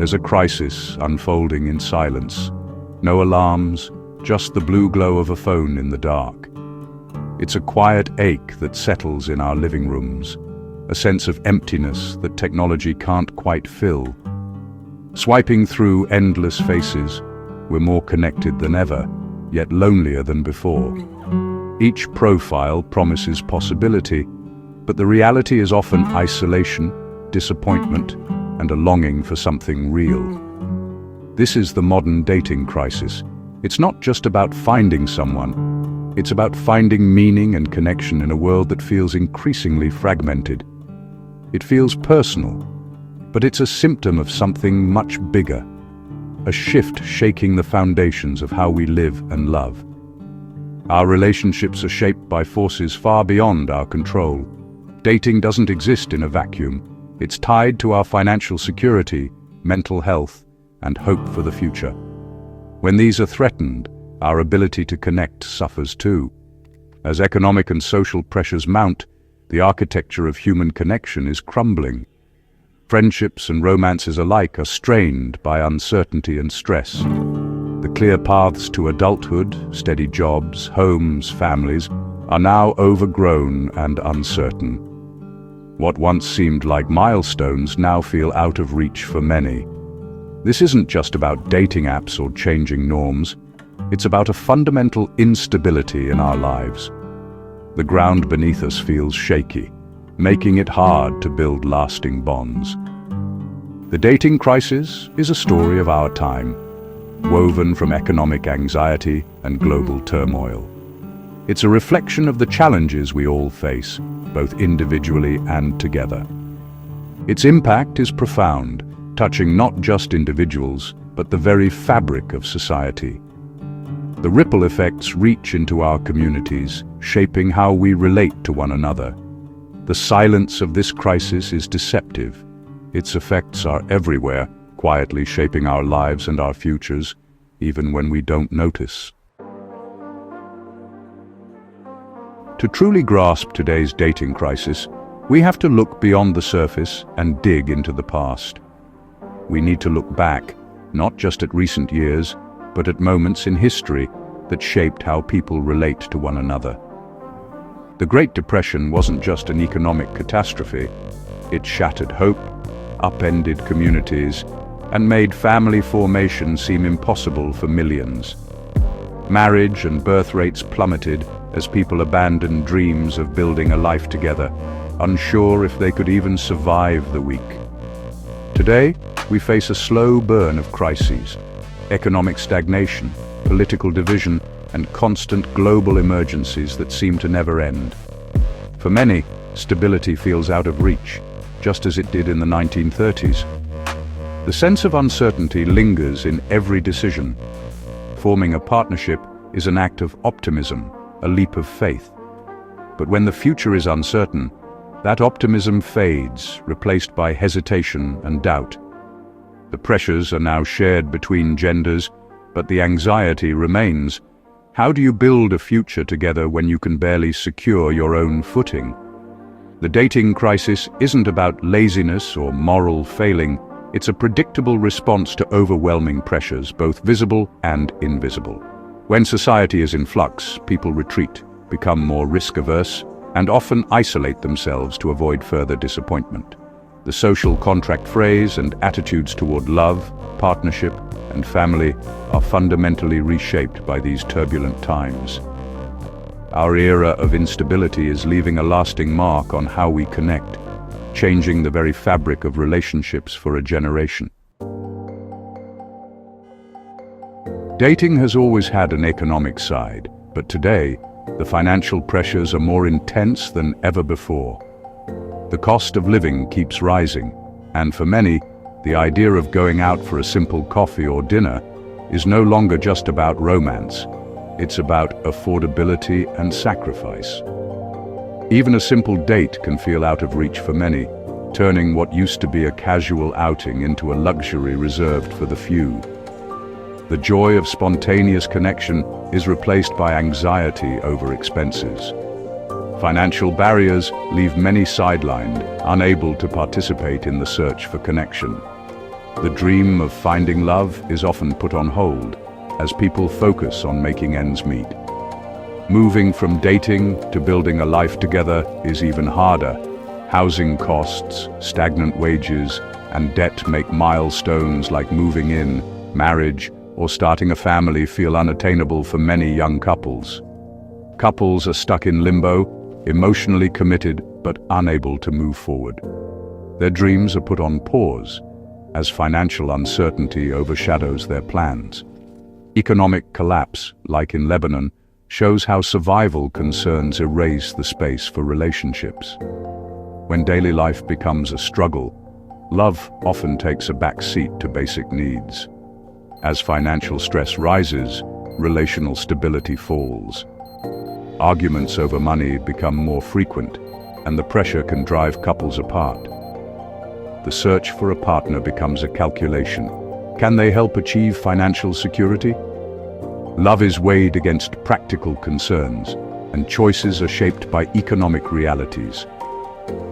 There's a crisis unfolding in silence. No alarms, just the blue glow of a phone in the dark. It's a quiet ache that settles in our living rooms, a sense of emptiness that technology can't quite fill. Swiping through endless faces, we're more connected than ever, yet lonelier than before. Each profile promises possibility, but the reality is often isolation, disappointment, and a longing for something real. This is the modern dating crisis. It's not just about finding someone, it's about finding meaning and connection in a world that feels increasingly fragmented. It feels personal, but it's a symptom of something much bigger, a shift shaking the foundations of how we live and love. Our relationships are shaped by forces far beyond our control. Dating doesn't exist in a vacuum. It's tied to our financial security, mental health, and hope for the future. When these are threatened, our ability to connect suffers too. As economic and social pressures mount, the architecture of human connection is crumbling. Friendships and romances alike are strained by uncertainty and stress. The clear paths to adulthood, steady jobs, homes, families, are now overgrown and uncertain. What once seemed like milestones now feel out of reach for many. This isn't just about dating apps or changing norms. It's about a fundamental instability in our lives. The ground beneath us feels shaky, making it hard to build lasting bonds. The dating crisis is a story of our time, woven from economic anxiety and global turmoil. It's a reflection of the challenges we all face, both individually and together. Its impact is profound, touching not just individuals, but the very fabric of society. The ripple effects reach into our communities, shaping how we relate to one another. The silence of this crisis is deceptive. Its effects are everywhere, quietly shaping our lives and our futures, even when we don't notice. To truly grasp today's dating crisis, we have to look beyond the surface and dig into the past. We need to look back, not just at recent years, but at moments in history that shaped how people relate to one another. The Great Depression wasn't just an economic catastrophe. It shattered hope, upended communities, and made family formation seem impossible for millions. Marriage and birth rates plummeted as people abandoned dreams of building a life together, unsure if they could even survive the week. Today, we face a slow burn of crises, economic stagnation, political division, and constant global emergencies that seem to never end. For many, stability feels out of reach, just as it did in the 1930s. The sense of uncertainty lingers in every decision. Forming a partnership is an act of optimism, a leap of faith. But when the future is uncertain, that optimism fades, replaced by hesitation and doubt. The pressures are now shared between genders, but the anxiety remains. How do you build a future together when you can barely secure your own footing? The dating crisis isn't about laziness or moral failing. It's a predictable response to overwhelming pressures, both visible and invisible. When society is in flux, people retreat, become more risk-averse, and often isolate themselves to avoid further disappointment. The social contract phrase and attitudes toward love, partnership, and family are fundamentally reshaped by these turbulent times. Our era of instability is leaving a lasting mark on how we connect, changing the very fabric of relationships for a generation. Dating has always had an economic side, but today, the financial pressures are more intense than ever before. The cost of living keeps rising, and for many, the idea of going out for a simple coffee or dinner is no longer just about romance. It's about affordability and sacrifice. Even a simple date can feel out of reach for many, turning what used to be a casual outing into a luxury reserved for the few. The joy of spontaneous connection is replaced by anxiety over expenses. Financial barriers leave many sidelined, unable to participate in the search for connection. The dream of finding love is often put on hold as people focus on making ends meet. Moving from dating to building a life together is even harder. Housing costs, stagnant wages, and debt make milestones like moving in, marriage, or starting a family feel unattainable for many young couples. Couples are stuck in limbo, emotionally committed but unable to move forward. Their dreams are put on pause as financial uncertainty overshadows their plans. Economic collapse, like in Lebanon, shows how survival concerns erase the space for relationships. When daily life becomes a struggle, love often takes a back seat to basic needs. As financial stress rises, relational stability falls. Arguments over money become more frequent, and the pressure can drive couples apart. The search for a partner becomes a calculation. Can they help achieve financial security? Love is weighed against practical concerns, and choices are shaped by economic realities.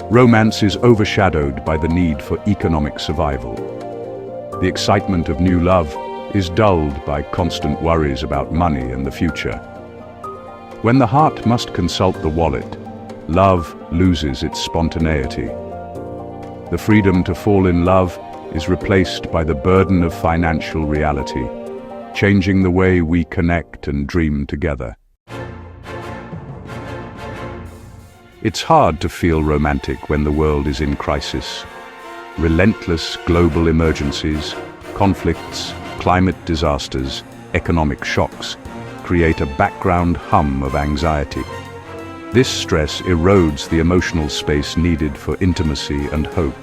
Romance is overshadowed by the need for economic survival. The excitement of new love is dulled by constant worries about money and the future. When the heart must consult the wallet, love loses its spontaneity. The freedom to fall in love is replaced by the burden of financial reality, changing the way we connect and dream together. It's hard to feel romantic when the world is in crisis. Relentless global emergencies, conflicts, climate disasters, economic shocks create a background hum of anxiety. This stress erodes the emotional space needed for intimacy and hope.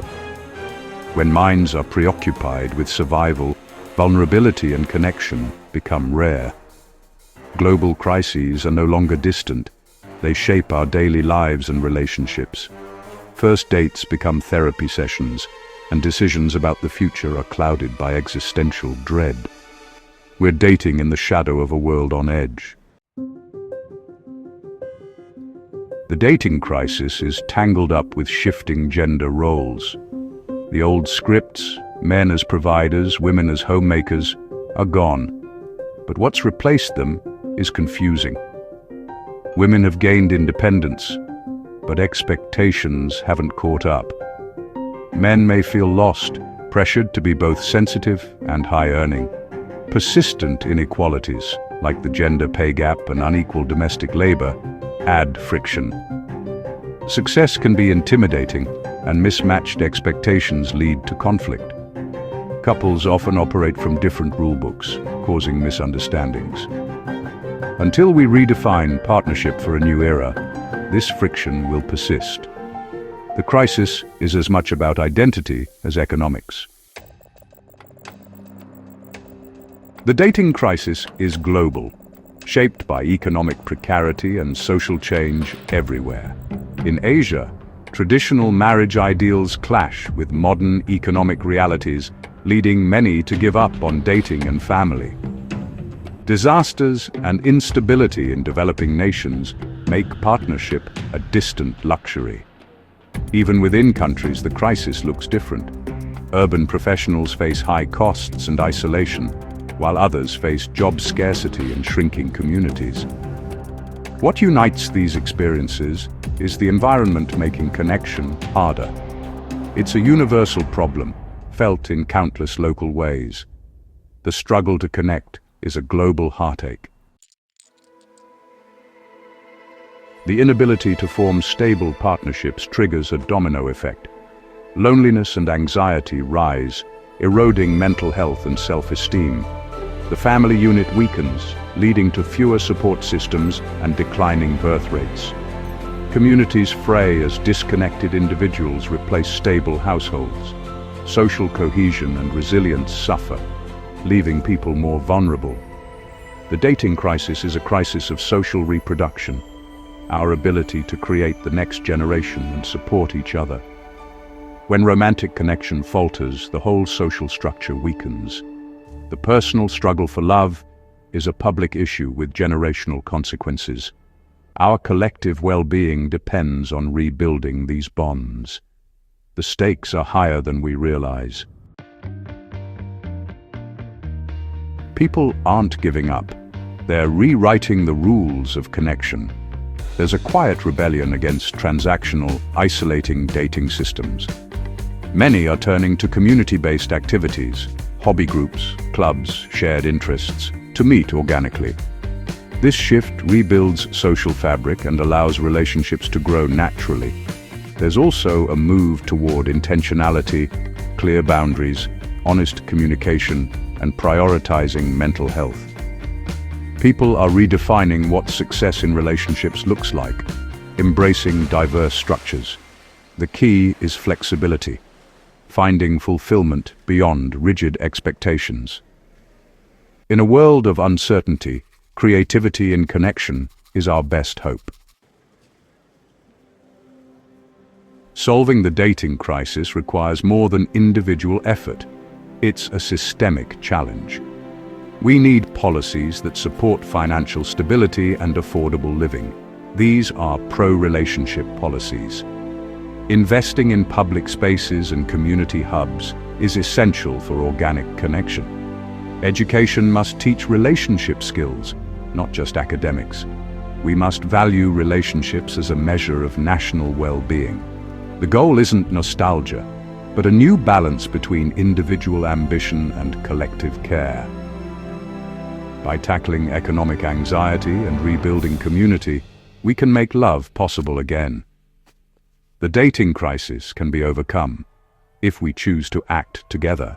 When minds are preoccupied with survival, vulnerability and connection become rare. Global crises are no longer distant. They shape our daily lives and relationships. First dates become therapy sessions, and decisions about the future are clouded by existential dread. We're dating in the shadow of a world on edge. The dating crisis is tangled up with shifting gender roles. The old scripts, men as providers, women as homemakers, are gone. But what's replaced them is confusing. Women have gained independence, but expectations haven't caught up. Men may feel lost, pressured to be both sensitive and high-earning. Persistent inequalities, like the gender pay gap and unequal domestic labor, add friction. Success can be intimidating, and mismatched expectations lead to conflict. Couples often operate from different rulebooks, causing misunderstandings. Until we redefine partnership for a new era, this friction will persist. The crisis is as much about identity as economics. The dating crisis is global, shaped by economic precarity and social change everywhere. In Asia, traditional marriage ideals clash with modern economic realities, leading many to give up on dating and family. Disasters and instability in developing nations make partnership a distant luxury. Even within countries, the crisis looks different. Urban professionals face high costs and isolation, while others face job scarcity and shrinking communities. What unites these experiences is the environment making connection harder. It's a universal problem, felt in countless local ways. The struggle to connect is a global heartache. The inability to form stable partnerships triggers a domino effect. Loneliness and anxiety rise, eroding mental health and self-esteem. The family unit weakens, leading to fewer support systems and declining birth rates. Communities fray as disconnected individuals replace stable households. Social cohesion and resilience suffer, leaving people more vulnerable. The dating crisis is a crisis of social reproduction, our ability to create the next generation and support each other. When romantic connection falters, the whole social structure weakens. The personal struggle for love is a public issue with generational consequences. Our collective well-being depends on rebuilding these bonds. The stakes are higher than we realize. People aren't giving up. They're rewriting the rules of connection. There's a quiet rebellion against transactional, isolating dating systems. Many are turning to community-based activities, hobby groups, clubs, shared interests, to meet organically. This shift rebuilds social fabric and allows relationships to grow naturally. There's also a move toward intentionality, clear boundaries, honest communication, and prioritizing mental health. People are redefining what success in relationships looks like, embracing diverse structures. The key is flexibility, finding fulfillment beyond rigid expectations. In a world of uncertainty, creativity in connection is our best hope. Solving the dating crisis requires more than individual effort. It's a systemic challenge. We need policies that support financial stability and affordable living. These are pro-relationship policies. Investing in public spaces and community hubs is essential for organic connection. Education must teach relationship skills, not just academics. We must value relationships as a measure of national well-being. The goal isn't nostalgia, but a new balance between individual ambition and collective care. By tackling economic anxiety and rebuilding community, we can make love possible again. The dating crisis can be overcome if we choose to act together.